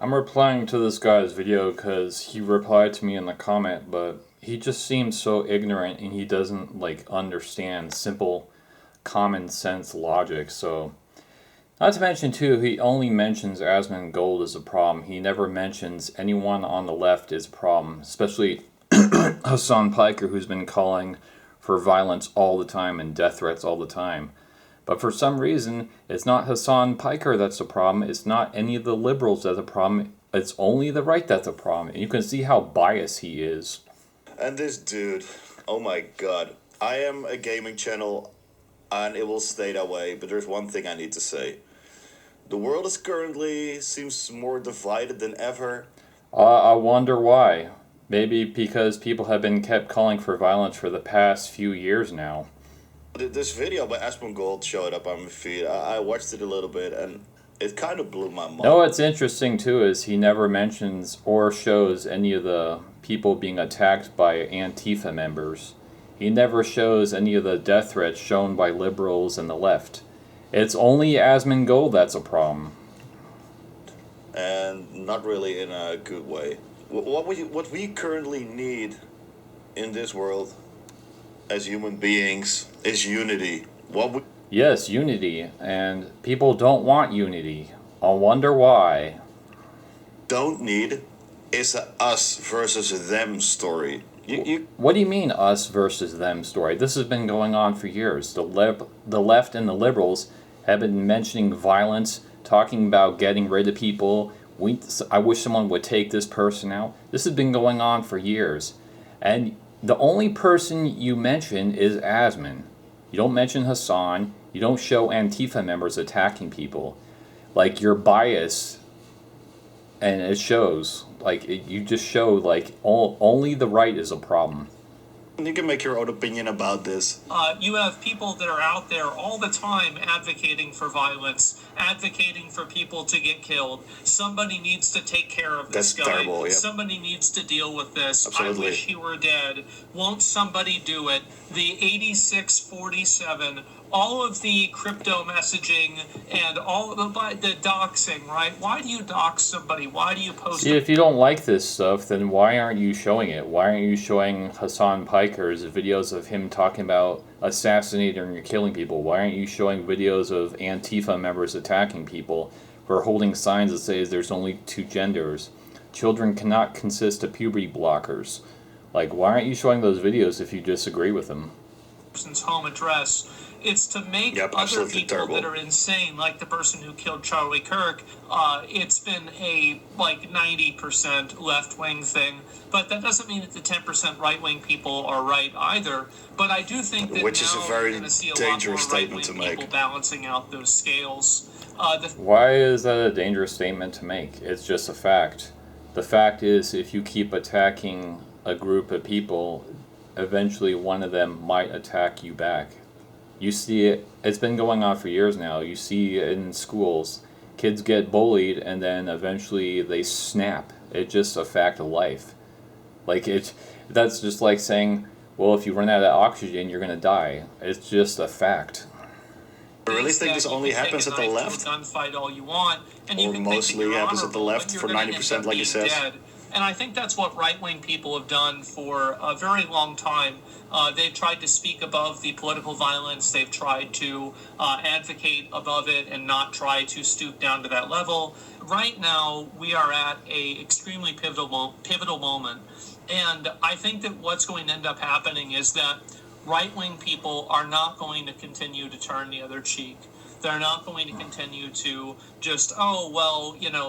I'm replying to this guy's video because he replied to me in the comment, but he just seems so ignorant and he doesn't understand simple common sense logic. So, not to mention too, he only mentions Asmongold as a problem. He never mentions anyone on the left is a problem, especially Hassan Piker, who's been calling for violence all the time and death threats all the time. But for some reason, it's not Hassan Piker that's the problem. It's not any of the liberals that's the problem. It's only the right that's the problem. And you can see how biased he is. And this dude, oh my god. I am a gaming channel and it will stay that way, but there's one thing I need to say. The world is currently seems more divided than ever. I wonder why. Maybe because people have been kept calling for violence for the past few years now. This video by Asmongold showed up on my feed. I watched it a little bit and it kind of blew my mind. No, what's interesting too is he never mentions or shows any of the people being attacked by Antifa members. He never shows any of the death threats shown by liberals and the left. It's only Asmongold that's a problem. And not really in a good way. What we currently need in this world as human beings is unity. Yes, unity, and people don't want unity. I wonder why. Don't need is a us versus them story. What do you mean us versus them story? This has been going on for years. The left and the liberals have been mentioning violence, talking about getting rid of people. I wish someone would take this person out. This has been going on for years. And the only person you mention is Asmon. You don't mention Hassan. You don't show Antifa members attacking people. Like, you're biased, and it shows. You just show, only the right is a problem. You can make your own opinion about this. You have people that are out there all the time advocating for violence, advocating for people to get killed. Somebody needs to take care of this guy. That's terrible, yep. Somebody needs to deal with this. Absolutely. I wish he were dead. Won't somebody do it? The 8647, all of the crypto messaging and all of the doxing, right? Why do you dox somebody? Why do you post See, if you don't like this stuff, then why aren't you showing it? Why aren't you showing Hassan Piker's videos of him talking about assassinating and killing people? Why aren't you showing videos of Antifa members attacking people who are holding signs that say there's only two genders? Children cannot consist of puberty blockers. Why aren't you showing those videos if you disagree with them? person's home address? It's to make other people that are insane, like the person who killed Charlie Kirk. It's been a 90% left-wing thing, but that doesn't mean that the 10% right-wing people are right either. But I do think that which is a very dangerous statement to make. People balancing out those scales. Why is that a dangerous statement to make? It's just a fact. The fact is, if you keep attacking a group of people, eventually one of them might attack you back. You see it, it's been going on for years now. You see it in schools. Kids get bullied and then eventually they snap. It's just a fact of life. That's just like saying, well, if you run out of oxygen, you're going to die. It's just a fact. I really think this only happens at the left? Gunfight all you want, and you or can mostly happens at the left for 90%, like you said. And I think that's what right-wing people have done for a very long time. They've tried to speak above the political violence. They've tried to advocate above it and not try to stoop down to that level. Right now, we are at a extremely pivotal moment. And I think that what's going to end up happening is that right-wing people are not going to continue to turn the other cheek. They're not going to continue to just,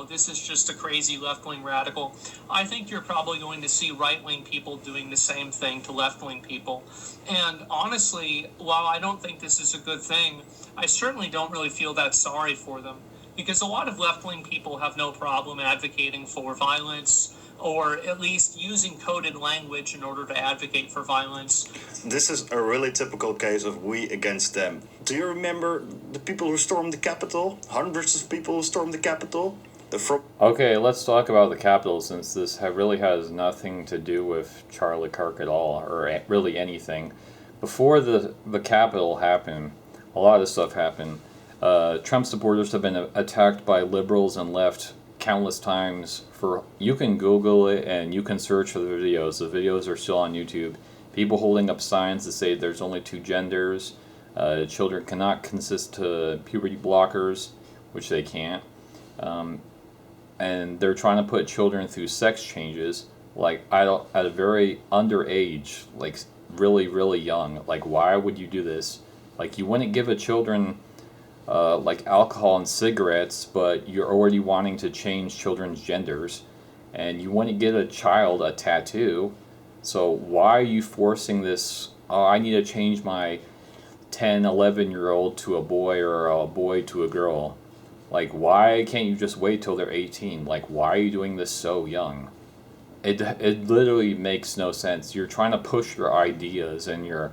this is just a crazy left-wing radical. I think you're probably going to see right-wing people doing the same thing to left-wing people. And honestly, while I don't think this is a good thing, I certainly don't really feel that sorry for them. Because a lot of left-wing people have no problem advocating for violence, or at least using coded language in order to advocate for violence. This is a really typical case of we against them. Do you remember the people who stormed the Capitol? Hundreds of people who stormed the Capitol? Okay, let's talk about the Capitol, since this really has nothing to do with Charlie Kirk at all, or really anything. Before the Capitol happened, a lot of stuff happened. Trump supporters have been attacked by liberals and left countless times for, you can Google it and you can search for the videos. The videos are still on YouTube. People holding up signs that say there's only two genders. Children cannot consist to puberty blockers, which they can't. And they're trying to put children through sex changes, like at a very underage, like really, really young. Like, why would you do this? Like, you wouldn't give a children like alcohol and cigarettes, but you're already wanting to change children's genders, and you wouldn't get a child a tattoo. So why are you forcing this? Oh, I need to change my 10, 11-year-old to a boy, or a boy to a girl. Like, why can't you just wait till they're 18? Like, why are you doing this so young? It literally makes no sense. You're trying to push your ideas and your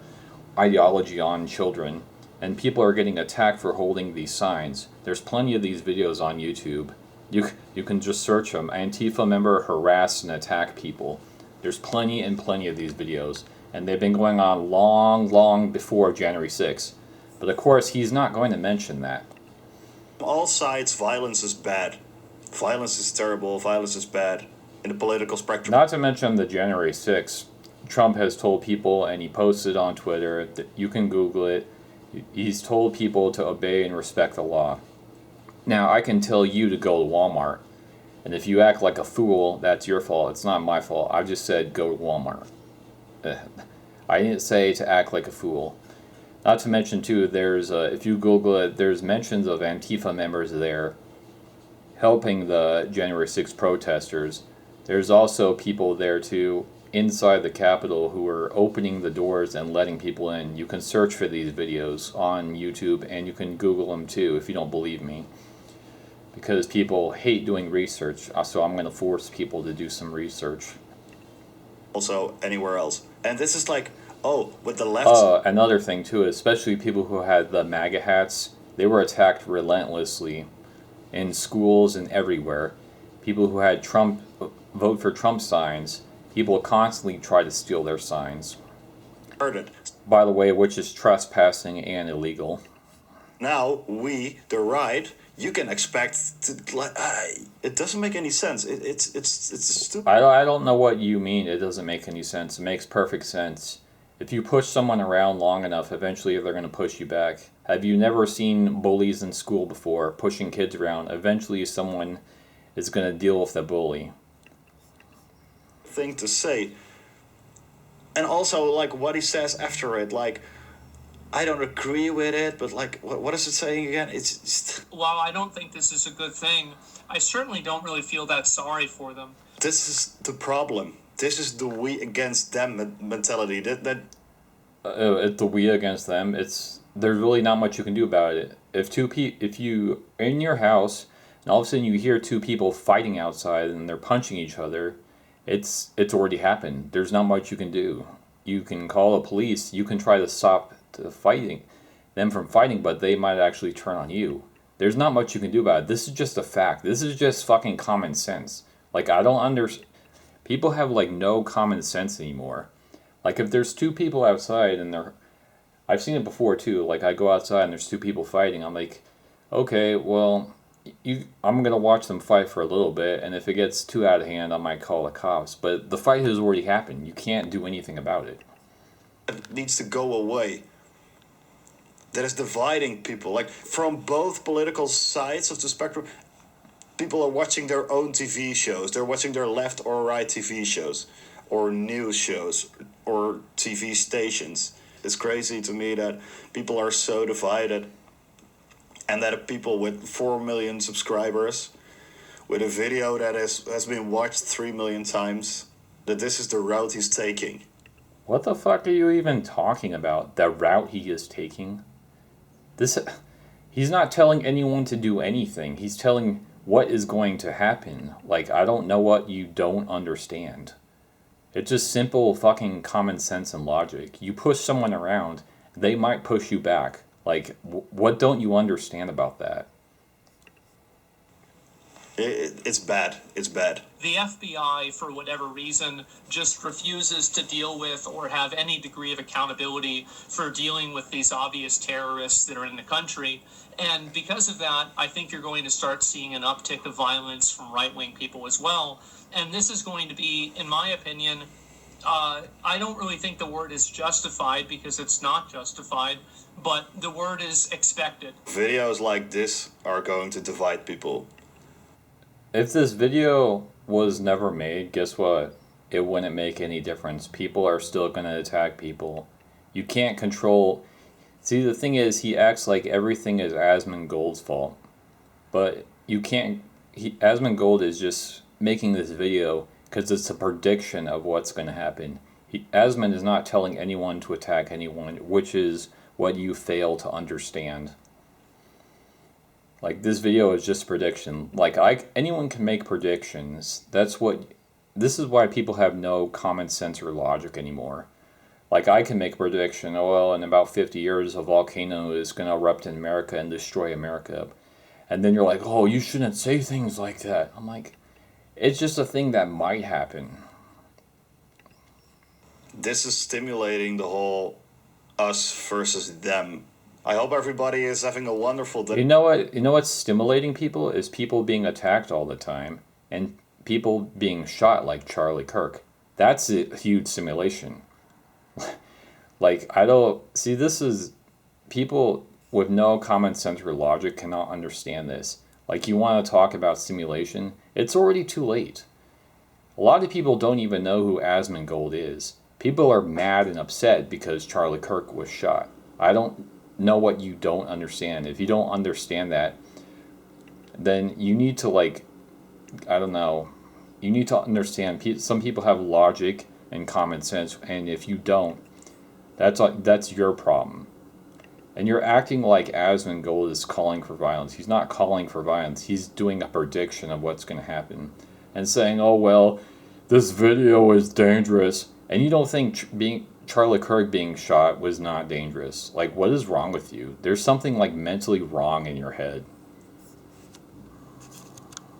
ideology on children, and people are getting attacked for holding these signs. There's plenty of these videos on YouTube. You can just search them. Antifa member harass and attack people. There's plenty and plenty of these videos, and they've been going on long, long before January 6th. But of course, he's not going to mention that. All sides, violence is bad. Violence is terrible. Violence is bad in the political spectrum. Not to mention the January 6th. Trump has told people, and he posted on Twitter, that you can Google it. He's told people to obey and respect the law. Now, I can tell you to go to Walmart, and if you act like a fool, that's your fault. It's not my fault. I just said go to Walmart. I didn't say to act like a fool. Not to mention, too, there's if you Google it, there's mentions of Antifa members there helping the January 6th protesters. There's also people there, too, inside the Capitol, who are opening the doors and letting people in. You can search for these videos on YouTube, and you can Google them too if you don't believe me, because people hate doing research, so I'm going to force people to do some research. Also anywhere else. And this is like, oh, with the left... Another thing too, especially people who had the MAGA hats, they were attacked relentlessly in schools and everywhere. People who had Trump, vote for Trump signs, people constantly try to steal their signs. Heard it. By the way, which is trespassing and illegal. Now, we, the right, you can expect to, it doesn't make any sense. It's stupid. I don't know what you mean it doesn't make any sense. It makes perfect sense. If you push someone around long enough, eventually they're going to push you back. Have you never seen bullies in school before, pushing kids around? Eventually someone is going to deal with the bully. Thing to say. And also, like, what he says after it, like, I don't agree with it, but, like, what is it saying again? It's just... While I don't think this is a good thing, I certainly don't really feel that sorry for them. This is the problem. This is the we against them mentality. It's the we against them. There's really not much you can do about it. If you in your house and all of a sudden you hear two people fighting outside and they're punching each other, it's already happened. There's not much you can do. You can call the police. You can try to stop them from fighting, but they might actually turn on you. There's not much you can do about it. This is just a fact. This is just fucking common sense. Like, I don't understand. People have, like, no common sense anymore. Like, if there's two people outside and I've seen it before too. Like, I go outside and there's two people fighting. I'm like, okay, well, I'm gonna watch them fight for a little bit, and if it gets too out of hand, I might call the cops. But the fight has already happened. You can't do anything about it. It needs to go away. That is dividing people. Like, from both political sides of the spectrum, people are watching their own TV shows. They're watching their left or right TV shows, or news shows, or TV stations. It's crazy to me that people are so divided, and that people with 4 million subscribers, with a video that has been watched 3 million times, that this is the route he's taking. What the fuck are you even talking about? The route he is taking? He's not telling anyone to do anything. He's telling what is going to happen. Like, I don't know what you don't understand. It's just simple fucking common sense and logic. You push someone around, they might push you back. Like, what don't you understand about that? It's bad. It's bad. The FBI, for whatever reason, just refuses to deal with or have any degree of accountability for dealing with these obvious terrorists that are in the country. And because of that, I think you're going to start seeing an uptick of violence from right-wing people as well. And this is going to be, in my opinion, I don't really think the word is justified, because it's not justified, but the word is expected. Videos like this are going to divide people. If this video was never made, guess what? It wouldn't make any difference. People are still going to attack people. You can't control... See, the thing is, he acts like everything is Asmongold's fault. But you can't... Asmongold is just making this video because it's a prediction of what's going to happen. Asmon is not telling anyone to attack anyone, which is what you fail to understand. Like, this video is just a prediction. Like, anyone can make predictions. This is why people have no common sense or logic anymore. Like, I can make a prediction, oh, well, in about 50 years, a volcano is going to erupt in America and destroy America. And then you're like, oh, you shouldn't say things like that. I'm like, it's just a thing that might happen. This is stimulating the whole us versus them. I hope everybody is having a wonderful day. You know what? You know what's stimulating people is people being attacked all the time and people being shot like Charlie Kirk. That's a huge stimulation. Like, I don't see, this is people with no common sense or logic cannot understand this. Like, you want to talk about stimulation, it's already too late. A lot of people don't even know who Asmongold is. People are mad and upset because Charlie Kirk was shot. I don't know what you don't understand. If you don't understand that, then you need to, like, I don't know, you need to understand some people have logic and common sense, and if you don't, that's your problem. And you're acting like Asmongold is calling for violence. He's not calling for violence. He's doing a prediction of what's going to happen and saying, oh, well, this video is dangerous. And you don't think Charlie Kirk being shot was not dangerous. Like, what is wrong with you? There's something, like, mentally wrong in your head.